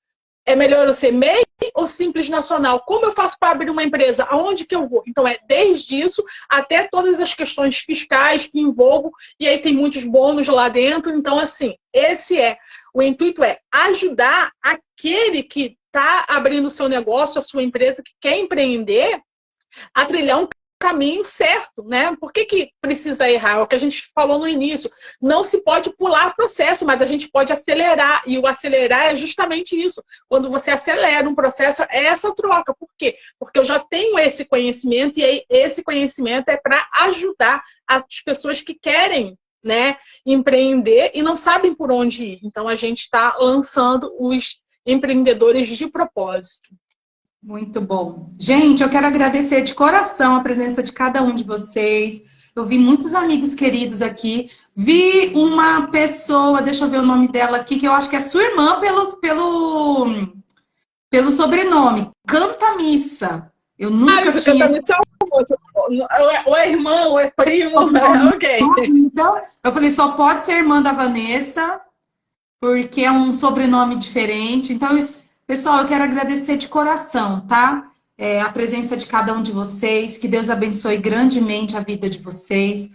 Speaker 2: melhor eu ser MEI ou Simples Nacional? Como eu faço para abrir uma empresa? Aonde que eu vou? Então, desde isso até todas as questões fiscais que envolvo, e aí tem muitos bônus lá dentro. Então, assim, o intuito é ajudar aquele que está abrindo o seu negócio, a sua empresa, que quer empreender, a trilhar um caminho certo, né? Por que precisa errar? É o que a gente falou no início. Não se pode pular processo, mas a gente pode acelerar. E o acelerar é justamente isso. Quando você acelera um processo, é essa troca. Por quê? Porque eu já tenho esse conhecimento e aí esse conhecimento é para ajudar as pessoas que querem, né, empreender e não sabem por onde ir. Então, a gente está lançando os Empreendedores de Propósito.
Speaker 1: Muito bom. Gente, eu quero agradecer de coração a presença de cada um de vocês. Eu vi muitos amigos queridos aqui. Vi uma pessoa, deixa eu ver o nome dela aqui, que eu acho que é sua irmã pelo sobrenome. Canta Missa. Eu nunca tinha...
Speaker 2: Canta Missa ou é irmão, ou é primo. Ok.
Speaker 1: Então, eu falei, só pode ser irmã da Vanessa, porque é um sobrenome diferente. Então... Pessoal, eu quero agradecer de coração, tá? A presença de cada um de vocês, que Deus abençoe grandemente a vida de vocês.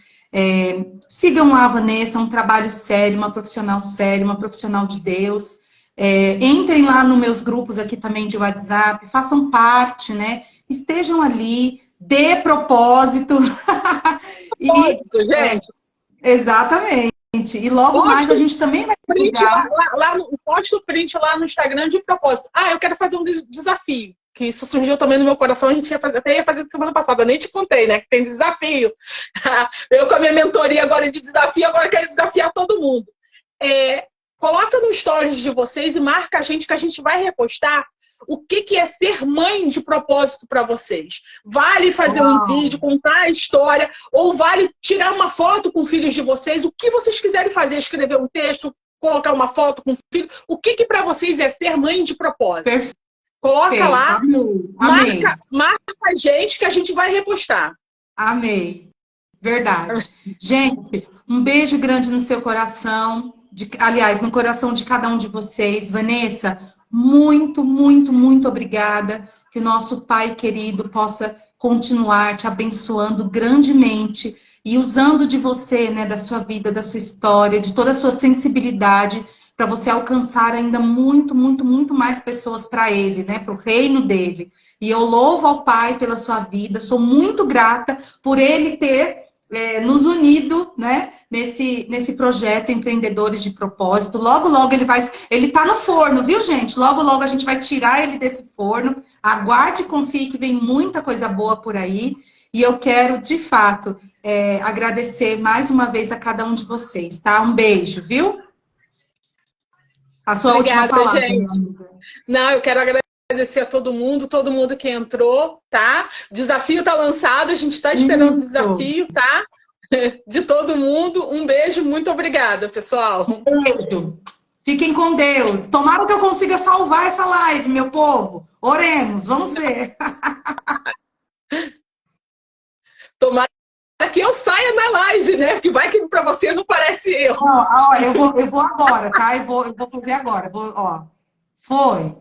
Speaker 1: Sigam lá a Vanessa, um trabalho sério, uma profissional de Deus. Entrem lá nos meus grupos aqui também de WhatsApp, façam parte, né? Estejam ali, dê propósito.
Speaker 2: Propósito, gente.
Speaker 1: Exatamente. E logo mais a gente também vai
Speaker 2: posta o print lá no Instagram de propósito. Eu quero fazer um desafio. Que isso surgiu também no meu coração. A gente até ia fazer semana passada. Eu nem te contei, né? Que tem desafio. Eu com a minha mentoria agora de desafio, agora quero desafiar todo mundo. Coloca no stories de vocês e marca a gente que a gente vai repostar o que é ser mãe de propósito para vocês. Vale fazer um vídeo, contar a história, ou vale tirar uma foto com os filhos de vocês, o que vocês quiserem fazer, escrever um texto, colocar uma foto com o filho, o que para vocês é ser mãe de propósito. Coloca lá, marca a gente que a gente vai repostar.
Speaker 1: Amei. Verdade. Gente, um beijo grande no seu coração, aliás, no coração de cada um de vocês. Vanessa, muito, muito, muito obrigada. Que o nosso Pai querido possa continuar te abençoando grandemente e usando de você, né, da sua vida, da sua história, de toda a sua sensibilidade, para você alcançar ainda muito, muito, muito mais pessoas para Ele, né, para o reino dele. E eu louvo ao Pai pela sua vida, sou muito grata por Ele ter nos unido, né, nesse projeto Empreendedores de Propósito. Logo, logo ele tá no forno, viu, gente? Logo, logo a gente vai tirar ele desse forno. Aguarde e confie que vem muita coisa boa por aí. E eu quero, de fato, agradecer mais uma vez a cada um de vocês, tá? Um beijo, viu? A sua última
Speaker 2: Obrigada,
Speaker 1: palavra, minha
Speaker 2: gente.
Speaker 1: amiga.
Speaker 2: Não, eu quero agradecer a todo mundo que entrou, tá? O desafio tá lançado, a gente está esperando o
Speaker 1: Isso.
Speaker 2: desafio, tá? De todo mundo. Um beijo, muito obrigada, pessoal.
Speaker 1: Beijo. Fiquem com Deus. Tomara que eu consiga salvar essa live, meu povo. Oremos, vamos ver.
Speaker 2: Tomara que eu saia na live, né? Porque vai que para você não parece eu.
Speaker 1: Ó, eu vou agora, tá? Eu vou fazer agora. Ó. Foi.